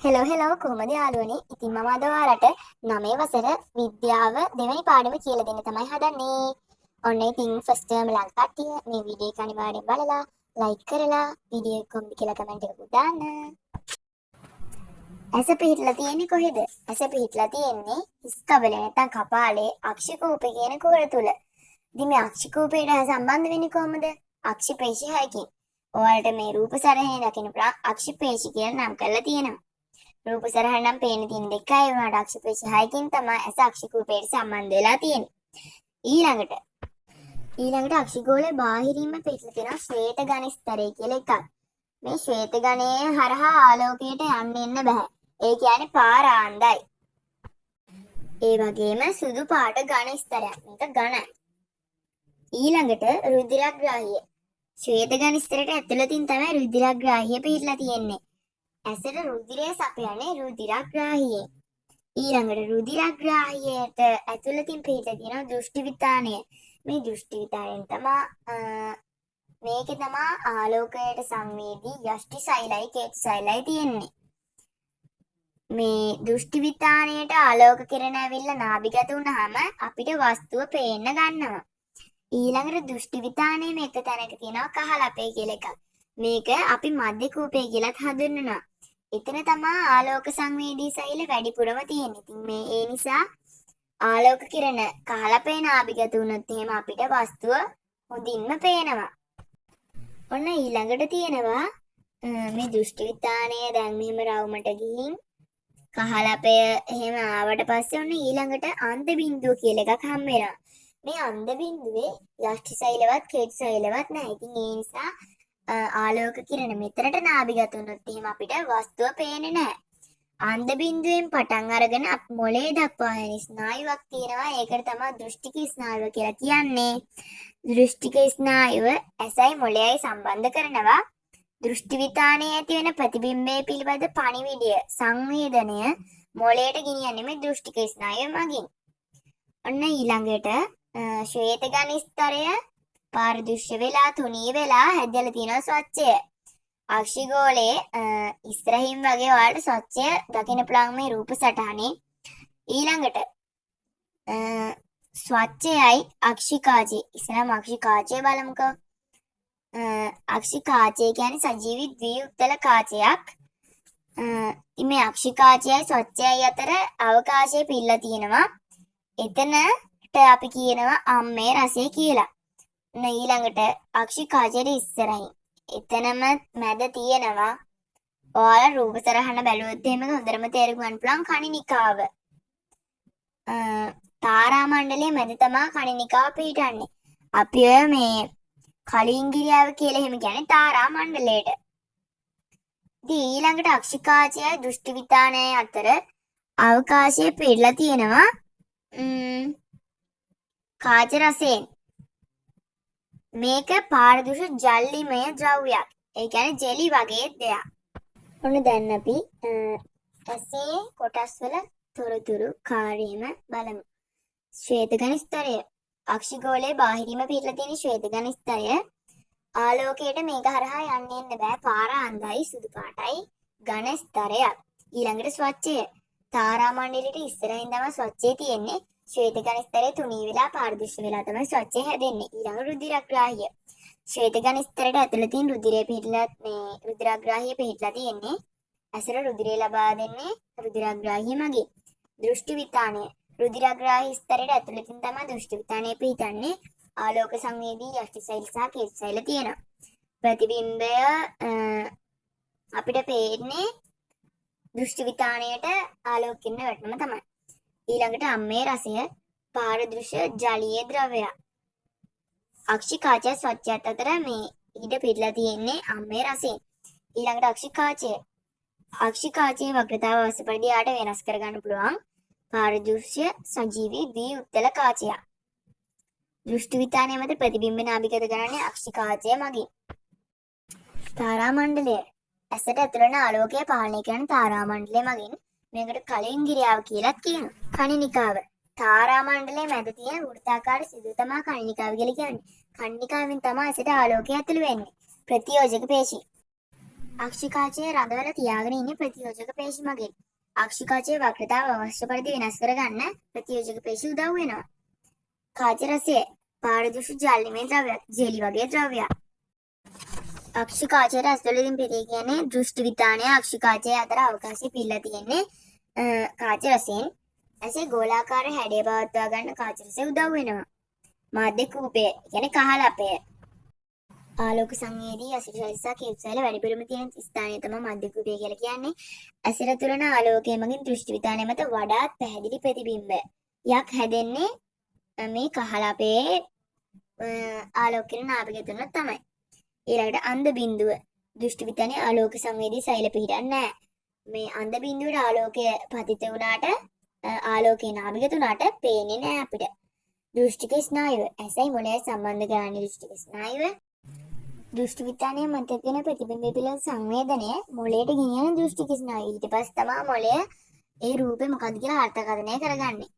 Hello කොහොමද යාළුවනේ? ඉතින් මම අද ඔයාලට 9 වසර විද්‍යාව දෙවෙනි පාඩම කියලා දෙන්න තමයි හදන්නේ. ඔන්න ඉතින් ෆස්ට් ටර්ම් ලා කට්ටිය මේ වීඩියෝ එක අනිවාර්යෙන් බලලා ලයික් කරලා වීඩියෝ එක කොහොමද කියලා කමෙන්ට් එකක් දාන්න. ඇස පිහිටලා තියෙන්නේ කොහෙද? ඇස පිහිටලා තියෙන්නේ හිස් කබලේ නැත්නම් කපාලේ අක්ෂිකූපේ කියන කුහර තුල. ඉතින් මේ අක්ෂිකූපේට සම්බන්ධ වෙන්නේ කොහොමද? අක්ෂිපේශි 6කින්. ඔයාලට මේ රූප සරහනේ දකින්න පුළුවන් අක්ෂිපේශි කියලා නම් කරලා තියෙනවා. රූප සරහන නම් පේන තියෙන දෙකයි වුණාට අක්ෂිපේශි 6කින් තමයි ඇස අක්ෂිකූපයට සම්බන්ධ වෙලා තියෙන්නේ. ඊළඟට අක්ෂිගෝලයේ බාහිරින්ම පිටලා තියෙන ශ්වේත ගණස්තරය කියලා එකක්. මේ ශ්වේත ගණයේ හරහා ආලෝකයට යන්න බෑ. ඒ කියන්නේ පාරාන්දයි. ඒ වගේම සුදු පාට ගණස්තරයක්. මේක ඝනයි. ඊළඟට රුධිරග්‍රාහිය. ශ්වේත ගණස්තරයට ඇතුළතින් තමයි රුධිරග්‍රාහිය පිටලා තියෙන්නේ. ඇසට රුධිරය සපයන්නේ රුධිරග්‍රාහියෙන්. ඊළඟට රුධිරග්‍රාහියට ඇතුළතින් පිටලා තියෙන දෘෂ්ටිවිතානය. මේ දෘෂ්ටිවිතානයෙන් තමයි මේකේ තමයි ආලෝකයට සංවේදී යෂ්ටි සෛලයි කේතු සෛලයි තියෙන්නේ. මේ දෘෂ්ටිවිතානයට ආලෝක කිරණ ඇවිල්ලා නාභිගත වුණාම අපිට වස්තුව පේන්න ගන්නවා. ඊළඟට දෘෂ්ටිවිතානයේ මේක තැනක තියෙනවා කහලපේ කියලා එකක්. මේක අපි මධ්‍ය කූපය කියලාත් හඳුන්වනවා. එතන තමයි ආලෝක සංවේදී සෛල වැඩිපුරම තියෙන්නේ. ඉතින් මේ ඒ නිසා ආලෝක කිරණ කහලපේ නාභිගත වුණොත් එහෙම අපිට වස්තුව හොඳින්ම පේනවා. ඔන්න ඊළඟට තියෙනවා මේ දෘෂ්ටිවිතානය දැන් මෙහෙම රවුමට ගිහින් කහලපය එහෙම ආවට පස්සේ ඔන්න ඊළඟට අන්ත බිඳුව කියලා එකක් හම් වෙනවා. මේ අන්ත බිඳුවේ යෂ්ටි සෛලවත් කේතු සෛලවත් නැහැ. ඉතින් ඒ නිසා ආලෝක කිරණ මෙතනට නාභිගත වුණොත් එහෙම අපිට වස්තුව පේන්නේ නැහැ. අන්ධ බිඳුවෙන් පටන් අරගෙන මොළේ දක්වා යන ස්නායුවක් තියෙනවා. ඒකට තමයි දෘෂ්ටික ස්නායුව කියලා කියන්නේ. දෘෂ්ටික ස්නායුව ඇසයි මොළයයි සම්බන්ධ කරනවා. දෘෂ්ටිවිතානයේ ඇති වෙන ප්‍රතිබිම්බය පිළිබඳ පණිවිඩය සංවේදනය මොළයට ගෙනියන්නේ මේ දෘෂ්ටික ස්නායුව මගින්. ඔන්න ඊළඟට ශ්වේත ගණස්තරය පාරදෘශ්‍ය වෙලා තුනී වෙලා හැදලා තියෙනවා ස්වච්ඡය. අක්ෂිගෝලයේ ඉස්සරහින් වගේ ඔයාලට ස්වච්ඡය දකින්න පුළුවන් මේ රූප සටහනේ. ඊළඟට ස්වච්ඡයයි අක්ෂිකාචය. ඉස්සරහම අක්ෂිකාචය බලමුකෝ. අක්ෂිකාචය කියන්නේ සජීවී ද්විඋත්තල කාචයක්. මේ අක්ෂිකාචයයි ස්වච්ඡයයි අතර අවකාශයේ පිල්ලා තියෙනවා. එතනට අපි කියනවා අම්මේ රසය කියලා. ඊළඟට අක්ෂිකාචයට ඉස්සරහින් එතනම මැද තියෙනවා ඔයාලා රූප සරහන බැලුවොත් එහෙම හොඳටම තේරුම් ගන්න පුළුවන් කණිනිකාව. තාරා මණ්ඩලයේ මැද තමයි කණිනිකාව පිහිටන්නේ. අපි ඔය මේ කලින්ගිරියාව කියලා එහෙම කියන්නේ තාරා මණ්ඩලයට. ඉතින් ඊළඟට අක්ෂිකාචයයි දෘෂ්ටිවිතානයයි අතර අවකාශයේ පිරලා තියෙනවා කාච රසයෙන්. මේක පාරදෘශ්‍ය ජල්ලිමය ද්‍රව්‍යයක්. ඒ කියන්නේ ජෙලි වගේ දෙයක්. ඔන්න දැන් අපි ඇසේ කොටස් වල තොරතුරු කාර්යම බලමු. ශ්වේත ගණස්තරය. අක්ෂිගෝලයේ බාහිරින්ම පිටලා තියෙන ශ්වේත ගණස්තරය ආලෝකයට මේක හරහා යන්න බෑ. පාරාන්දයි සුදු පාටයි ගණස්තරයක්. ඊළඟට ස්වච්ඡය. තාරා මණ්ඩලයට ඉස්සරහින් තමයි ස්වච්ඡය තියෙන්නේ. ශ්වේත ගණස්තරය තුනී වෙලා පාරදෘශ්‍ය වෙලා තමයි ස්වච්ඡය හැදෙන්නේ. ඊළඟ රුධිරග්‍රාහිය. ශ්වේත ගණස්තරයට ඇතුළතින් රුධිරය පිටලා මේ රුධිරග්‍රාහිය පිටලා තියෙන්නේ. ඇසට රුධිරය ලබා දෙන්නේ රුධිරග්‍රාහිය මගින්. දෘෂ්ටිවිතානය. රුධිරග්‍රාහි ස්තරයට ඇතුළතින් තමයි දෘෂ්ටිවිතානය පිහිටන්නේ. ආලෝක සංවේදී යෂ්ටි සෛල සහ කේතු සෛල තියෙනවා. ප්‍රතිබිම්බය අපිට පේන්නේ දෘෂ්ටිවිතානයට ආලෝක කිරණ වැටෙනම තමයි. ඊළඟට අම්මේ රසය පාරදෘශ්‍ය ජලීය ද්‍රවයක්. අක්ෂිකාචය ස්වච්ඡයත් අතර මේ ඊට පිටලා තියෙන්නේ අම්මේ රසයෙන්. ඊළඟට අක්ෂිකාචය. අක්ෂිකාචයේ වක්‍රතාව අවශ්‍ය පරිදි ආට වෙනස් කරගන්න පුළුවන් පාරදෘශ්‍ය සජීවී ද්විඋත්තල කාචයක්. දෘෂ්ටිවිතානයේ මත ප්‍රතිබිම්බ නාභිගත කරන්නේ අක්ෂිකාචය මගින්. තාරා මණ්ඩලය. ඇසට ඇතුළන ආලෝකය පාලනය කරන තාරා මණ්ඩලය මගින්. මේකට කලින්ගිරියාව කියලාත් කියනවා. කණිනිකාව. තාරා මණ්ඩලයේ මැද තියෙන වෘත්තාකාර සිදුව තමයි කණිනිකාව කියලා කියන්නේ. කණිනිකාවෙන් තමයි ඇසට ආලෝකය ඇතුළු වෙන්නේ. ප්‍රතියෝජක පේශි. අක්ෂිකාචයේ රඳවල තියාගෙන ඉන්නේ ප්‍රතියෝජක පේශි මගින්. අක්ෂිකාචයේ වක්‍රතාව අවශ්‍ය පරිදි වෙනස් කරගන්න ප්‍රතියෝජක පේශි උදව් වෙනවා. කාච රසය පාරදෘශ්‍ය ජාලමය ද්‍රව්‍යයක්, ජෙලි වගේ ද්‍රව්‍යයක්. අක්ෂිකාචයේ රසවලින් පිරී කියන්නේ දෘෂ්ටි විතානය අක්ෂිකාචයේ අතර අවකාශය පිරලා තියෙන්නේ කාච රසයෙන්. ඇසේ ගෝලාකාර හැඩය පවත්වා ගන්න කාච රසය උදව් වෙනවා. මාධ්‍ය කූපය කියන්නේ කහලපය. ආලෝක සංවේදී ඇසිඩ් රසය කේප්සයිල වැඩිපුරම තියෙන ස්ථානය තමයි මධ්‍ය කූපය කියලා කියන්නේ. ඇසිඩ තුරන ආලෝකය මගින් දෘෂ්ටි විතානය මත වඩාත් පැහැදිලි ප්‍රතිබිම්බයක් හැදෙන්නේ මේ කහලපයේ ආලෝක කිරණ නාභිකය තුන තමයි. ඊළඟට අන්ධ බිඳුව දෘෂ්ටි විතානයේ ආලෝක සංවේදී සෛල පිහිටන්නේ නැහැ. මේ අන්ධ බිඳුවට ආලෝකය පතිත වුණාට ආලෝකේ නාභික තුනට පේන්නේ නැහැ අපිට. දෘෂ්ටික ස්නායුව ඇසයි මොළයයි සම්බන්ධ කරන්නේ දෘෂ්ටික ස්නායුව. දෘෂ්ටි විතානයේ මත තියෙන ප්‍රතිබිම්බ පිළිබඳ සංවේදනය මොළයට ගෙනියන දෘෂ්ටික ස්නායුව. ඊට පස්සේ තමයි මොළය ඒ රූපේ මොකද්ද කියලා අර්ථකථනය කරගන්නේ.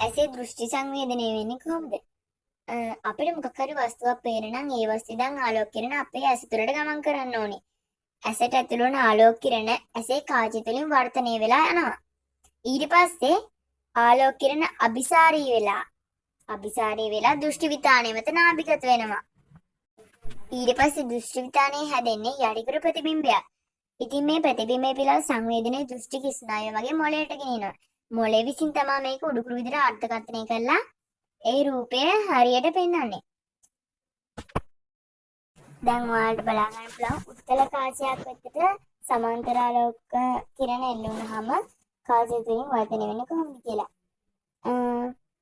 ඇසේ දෘෂ්ටි සංවේදනය වෙන්නේ කොහොමද? අපිට මොකක් හරි වස්තුවක් පේන නම් ඒ වස්තුවේ දැන් ආලෝක කිරණ අපේ ඇස තුළට ගමන් කරන්න ඕනේ. ඇසට ඇතුළු වන ආලෝක කිරණ ඇසේ කාචය තුළින් වර්ධනය වෙලා යනවා. ඊට පස්සේ ආලෝක කිරණ අபிසාරී වෙලා දෘෂ්ටි විතානය මත නාභිගත වෙනවා. ඊට පස්සේ දෘෂ්ටි විතානයේ හැදෙන්නේ යටිකුරු ප්‍රතිබිම්බයක්. ඉතින් මේ ප්‍රතිබිම්බය පිළිබඳ සංවේදනයේ දෘෂ්ටික ස්නායුව වගේ මොළයට ගෙනියනවා. මොළය විසින් තමයි මේක උඩුකුරු විදිහට අර්ථකථනය කරලා ඒ රූපය හරියට පෙන්වන්නේ. දැන් ඔයාලට බලා ගන්න පුළුවන් උත්තල කාචයක් වෙතට සමාන්තර ආලෝක කිරණ එල්ලුනහම කාචය තුලින් වර්ධනය වෙන්නේ කොහොමද කියලා.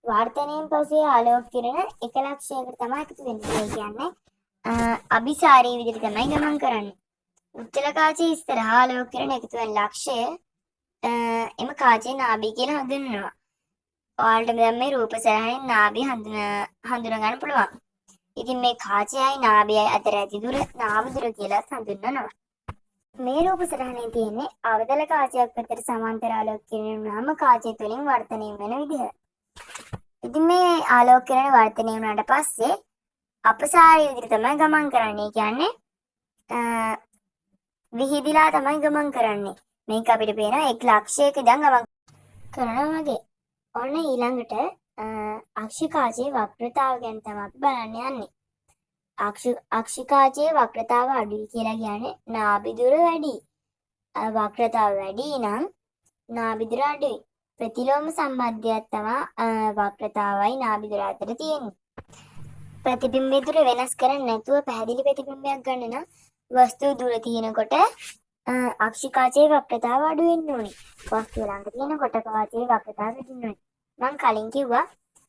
වර්ධනයෙන් පස්සේ ආලෝක කිරණ එක ලක්ෂයකට තමයි එකතු වෙන්නේ. ඒ කියන්නේ අபிසාරී විදිහට තමයි ගමන් කරන්නේ. උත්තල කාචයේ ඉස්සරහා ආලෝක කිරණ එකතු වෙන ලක්ෂය එම කාචයේ නාභිය කියලා හඳුන්වනවා. ඔයාලට දැන් මේ රූප සරහයෙන් නාභිය හඳුනා ගන්න පුළුවන්. ඉතින් මේ කාචයයි නාභියයි අතර ඇති දුර නාභ දුර කියලා හඳුන්වනවා. මේ රූප සරහනේ තියෙන්නේ අවතල කාචයක් පැත්තට සමාන්තර ආලෝක කිරණ වුණාම කාචය තුළින් වර්ධනය වෙන විදිහ. ඉතින් මේ ආලෝක කිරණ වර්ධනය වුණාට පස්සේ අපසාරී විදිහට තමයි ගමන් කරන්නේ. කියන්නේ විහිදිලා තමයි ගමන් කරන්නේ. මේක අපිට පේන එක් ලක්ෂයක ඉඳන් ගමන් කරනවා වගේ. ඔන්න ඊළඟට අක්ෂිකාචයේ වක්‍රතාව ගැන තමයි අපි බලන්න යන්නේ. අක්ෂිකාචයේ වක්‍රතාව අඩුයි කියලා කියන්නේ නාභි දුර වැඩි. වක්‍රතාව වැඩි නම් නාභි දුර අඩුයි. ප්‍රතිලෝම සම්බන්ධයක් තමයි වක්‍රතාවයි නාභි දුර අතර තියෙන්නේ. ප්‍රතිබිම්බය දුර වෙනස් කරන්නේ නැතුව පැහැදිලි ප්‍රතිබිම්බයක් ගන්න නම් වස්තුව දුර තියෙනකොට අක්ෂිකාචයේ වක්‍රතාව අඩු වෙන්න ඕනේ. වස්තුව ළඟ තියෙනකොට කාචයේ වක්‍රතාව වැඩි වෙන්න ඕනේ. මම කලින් කිව්වා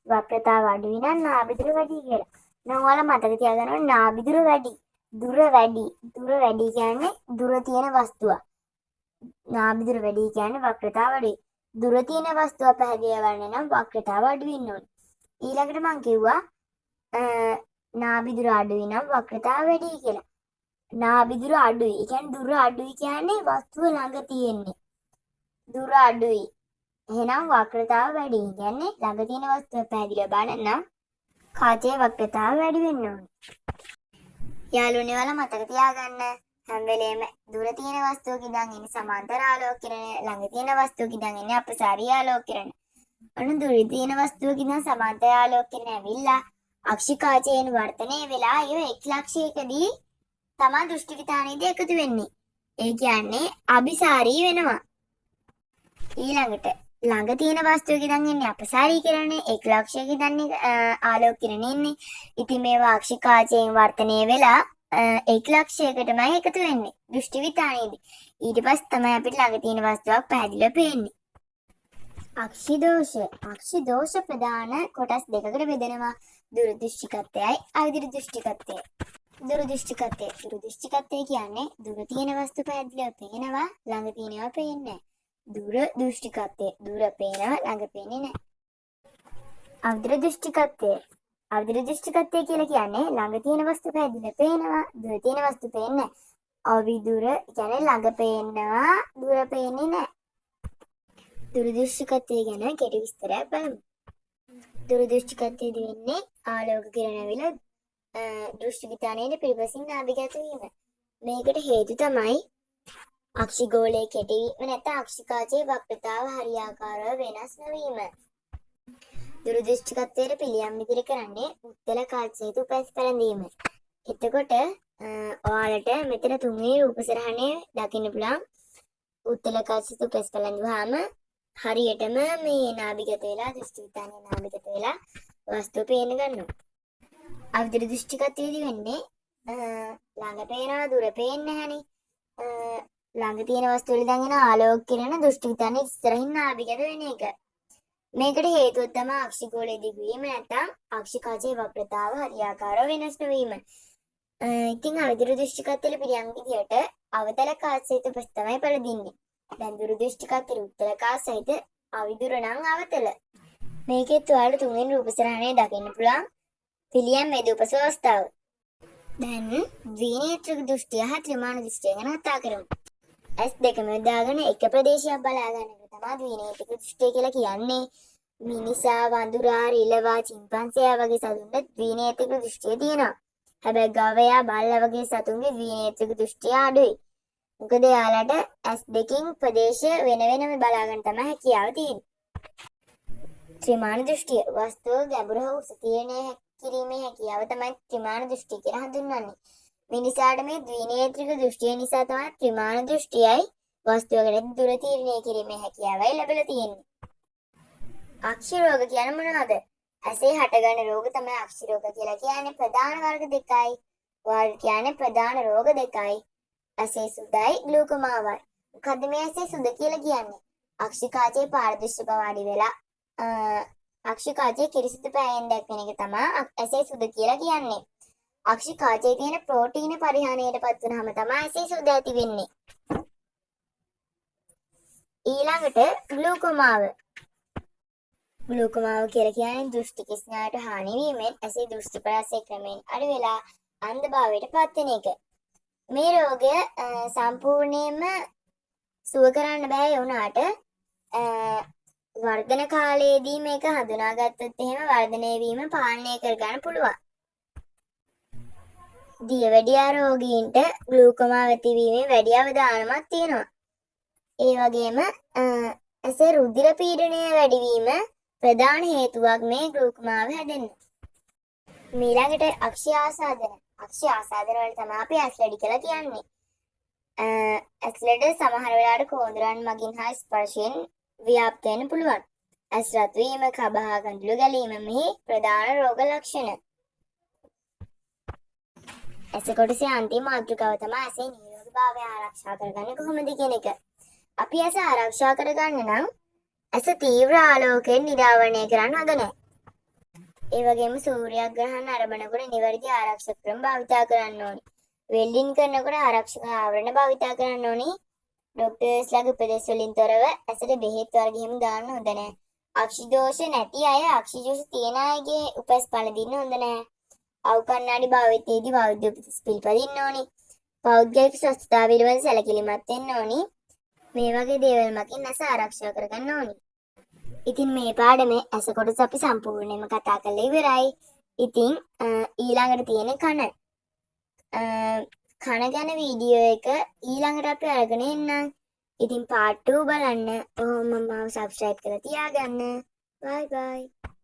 වක්‍රතාව අඩුයි නම් නාභි දුර වැඩි කියලා. නම් ඔයාලා මතක තියාගන්න නාභි දුර වැඩි. දුර වැඩි කියන්නේ දුර තියෙන වස්තුව. නාභි දුර වැඩි කියන්නේ වක්‍රතාව අඩුයි. දුර තියෙන වස්තුව පැහැදිලි කරන්න නම් වක්‍රතාව අඩු වෙන්න ඕනේ. ඊළඟට මම කිව්වා නාභි දුර අඩුයි නම් වක්‍රතාව වැඩි කියලා. නාභි දුර අඩුයි. ඒ කියන්නේ දුර අඩුයි කියන්නේ වස්තුව ළඟ තියෙන්නේ. දුර අඩුයි. එහෙනම් වක්‍රතාව වැඩි. කියන්නේ ළඟ තියෙන වස්තුව පැහැදිලිව බලන්න නම් කාචයේ වක්‍රතාව වැඩි වෙන්න ඕනේ. යාළුවනේ ඔයාලා මතක තියාගන්න හැම වෙලේම දුර තියෙන වස්තුවක ඉඳන් එන්නේ සමාන්තර ආලෝක කිරණ, ළඟ තියෙන වස්තුවක ඉඳන් එන්නේ අපසාරී ආලෝක කිරණ. ඔන්න දුර තියෙන වස්තුවක ඉඳන් සමාන්තර ආලෝක කිරණ ඇවිල්ලා අක්ෂිකාචයෙන් වර්ධනය වෙලා ඒ එක් ලක්ෂයකදී තමා දෘෂ්ටි විතානයේදී එකතු වෙන්නේ. ඒ කියන්නේ අபிසාරී වෙනවා. ඊළඟට ළඟ තියෙන වස්තුවක ඉඳන් එන්නේ අපසාරී කිරණේ, එක් ලක්ෂයක ඉඳන් ආලෝක කිරණ එන්නේ. ඉතින් මේවා අක්ෂිකාචයෙන් වර්ධනය වෙලා එක් ලක්ෂයකටමයි එකතු වෙන්නේ දෘෂ්ටි විතානයේදී. ඊට පස්සේ තමයි අපිට ළඟ තියෙන වස්තුවක් පැහැදිලිව පේන්නේ. අක්ෂිදෝෂ ප්‍රධාන කොටස් දෙකකට බෙදෙනවා. දුරදෘෂ්ටිකත්වයයි අවිදුර දෘෂ්ටිකත්වයයි. දුරදෘෂ්ටිකත්වය කියන්නේ දුර තියෙන වස්තු පැහැදිලිව පේනවා, ළඟ තියෙනවා පේන්නේ නැහැ. දුර දෘෂ්ටිකත්වය දුර පේනවා, ළඟ පේන්නේ නැහැ. අවිදුර දෘෂ්ටිකත්වය කියලා කියන්නේ ළඟ තියෙන වස්තු පැහැදිලිව පේනවා, දුර තියෙන වස්තු පේන්නේ නැහැ. අවිදුර කියන්නේ ළඟ පේනවා, දුර පේන්නේ නැහැ. දුරදෘෂ්ටිකත්වය ගැන කෙටි විස්තරයක් බලමු. දුරදෘෂ්ටිකත්වයේදී වෙන්නේ ආලෝක කිරණ ඇවිල්ලා දෘෂ්ටි විතානයේ පිළිපසින් නාභිගත වීම. මේකට හේතු තමයි අක්ෂිගෝලයේ කෙටවීම නැත්නම් අක්ෂිකාචයේ වක්‍රතාව හරියාකාරව වෙනස් නොවීම. දුරදෘෂ්ටිකත්වයට පිළියම් ඉදිරි කරන්නේ උත්තල කාචයට උපැස් පැලඳීම. එතකොට ඔයාලට මෙතන තුන්වෙනි රූපසරහනේ දකින්න පුළුවන් උත්තල කාචයට උපැස් පැලඳුවාම හරියටම මේ නාභිගත වෙලා දෘෂ්ටිවිතානේ නාභිගත වෙලා වස්තුව පේන්න ගන්නවා. අවදිර දෘෂ්ටිකත්වයේදී වෙන්නේ ළඟ පේනවා දුර පේන්නේ නැහනේ. ළඟ තියෙන වස්තු වල දැන් එන ආලෝක කිරණ දෘෂ්ටිවිතානේ ඉස්සරහින් නාභිගත වෙන එක. මේකට හේතුව තමයි අක්ෂිගෝලයේ දිගුවීම නැත්නම් අක්ෂිකාචයේ වක්‍රතාව හරියාකාරව වෙනස් නොවීම. ඉතින් අවදිර දෘෂ්ටිකත්වයේ පිළියම් විදියට අවතල කාචයට උපස් තමයි පළදින්නේ. දැන් දුර දෘෂ්ටිකත්වයේ උත්තර කාචයට අවිදුර නම් අවතල. මේකෙත් ඔයාලට තුන්වෙනි රූපසරහනේ දකින්න පුළුවන් පිළියම් මෙදුපස අවස්ථාව. දැන් ද්විනේත්‍රික දෘෂ්ටිය හා ත්‍රිමාන දෘෂ්ටිය ගැන කතා කරමු. S දෙකම දාගෙන එක ප්‍රදේශයක් බලා ගන්න එක තමයි ද්විනේත්‍රික දෘෂ්ටිය කියලා කියන්නේ. මිනිසා, වඳුරා, රිලවා, චිම්පන්සියා වගේ සතුන්ට ද්විනේත්‍රික දෘෂ්ටිය තියෙනවා. හැබැයි ගවයා, බල්ලා වගේ සතුන්ගේ ද්විනේත්‍රික දෘෂ්ටිය අඩුයි. මොකද යාලට S දෙකකින් ප්‍රදේශ වෙන වෙනම බලා ගන්න තමයි හැකියාව තියෙන්නේ. ත්‍රිමාන දෘෂ්ටිය වස්තුව ගැඹුර හා උස තීරණය කිරීමේ හැකියාව තමයි ත්‍රිමාන දෘෂ්ටි කියලා හඳුන්වන්නේ. මිනිසාට මේ ද්විනේත්‍රික දෘෂ්ටිය නිසා තමයි ත්‍රිමාන දෘෂ්ටියයි වස්තුවකට දුර තීරණය කිරීමේ හැකියාවයි ලැබලා තියෙන්නේ. අක්ෂි රෝග කියන්නේ මොනවද? ඇසේ හටගන්න රෝග තමයි අක්ෂි රෝග කියලා කියන්නේ. ප්‍රධාන වර්ග දෙකයි. වර්ග කියන්නේ ප්‍රධාන රෝග දෙකයි. ඇසේ සුදයි ග්ලූකෝමාවයි. මොකද්ද මේ ඇසේ සුද කියලා කියන්නේ? අක්ෂිකාචයේ පාරදර්ශක වාඩි වෙලා අක්ෂිකාචයේ කිරිසිත පෑයෙන් දැක්වෙන එක තමයි ඇසේ සුද කියලා කියන්නේ. අක්ෂිකාචයේ තියෙන ප්‍රෝටීන පරිහානියටපත් වුනහම තමයි ඇසේ සුද ඇති වෙන්නේ. ඊළඟට ග්ලූකෝමාව. ග්ලූකෝමාව කියලා කියන්නේ දෘෂ්ටි කිස්නායට හානි වීමෙන් ඇසේ දෘෂ්ටි ප්‍රාසය ක්‍රමයෙන් අඩු වෙලා අන්ධභාවයටපත් වෙන එක. මේ රෝගය සම්පූර්ණයෙන්ම සුව කරන්න බෑ වුණාට වර්ධන කාලයේදී මේක හඳුනාගත්තොත් එහෙම වර්ධනය වීම පාලනය කරගන්න පුළුවන්. දියවැඩියා රෝගීන්ට ග්ලූකෝමා ඇතිවීමේ වැඩි අවදානමක් තියෙනවා. ඒ වගේම ඇසේ රුධිර පීඩනය වැඩි වීම ප්‍රධාන හේතුවක් මේ ග්ලූකෝමාව හැදෙන්න. ඊළඟට අක්ෂි ආසාදන. අක්ෂි ආසාදන වල තමයි අපි ඇස්ලඩි කියලා කියන්නේ. ඇස්ලඩ සමහර වෙලාවට කෝඳුරන් මගින් හා ස්පර්ශයෙන් ව්‍යාප්ත වෙන්න පුළුවන්. ඇස් රත් වීම, කබහා ගඳුළු ගැලීම මෙහි ප්‍රධාන රෝග ලක්ෂණ. ඇස කොටසේ අන්තිම මාතෘකාව තමයි ඇසේ නිරෝගීභාවය ආරක්ෂා කරගන්නේ කොහොමද කියන එක. අපි ඇස ආරක්ෂා කරගන්න නම් ඇස තීව්‍ර ආලෝකයෙන් නිරාවරණය කරන්න හොඳ නැහැ. ඒ වගේම සූර්යග්‍රහණ අරඹනකොට නිවැරදි ආරක්ෂක ක්‍රම භාවිතා කරන්න ඕනේ. වෙල්ඩින් කරනකොට ආරක්ෂක ආවරණ භාවිතා කරන්න ඕනේ. ડોක්ටර්ස්ලාගේ උපදෙස් වලින් තොරව ඇසට බෙහෙත් වර්ග එහෙම දාන්න හොඳ නැහැ. අක්ෂි දෝෂ නැති අය අක්ෂි දෝෂ තියෙන අයගේ උපැස් පළඳින්න හොඳ නැහැ. අවු කණ්ණාඩි භාවිතයේදී වෛද්‍ය උපදෙස් පිළිපදින්න ඕනේ. පෞද්ගලික ස්වච්ඡතාව පිළිබඳ සැලකිලිමත් වෙන්න ඕනේ. මේ වගේ දේවල් මකින් ඇස ආරක්ෂා කරගන්න ඕනේ. ඉතින් මේ පාඩමේ ඇස කොටස අපි සම්පූර්ණයෙන්ම කතා කරලා ඉවරයි. ඉතින් ඊළඟට තියෙන කන. කන ගැන වීඩියෝ එක ඊළඟට අපි අරගෙන එන්නම්. ඉතින් part 2 බලන්න. ඔහොම මම subscribe කරලා තියාගන්න. bye bye.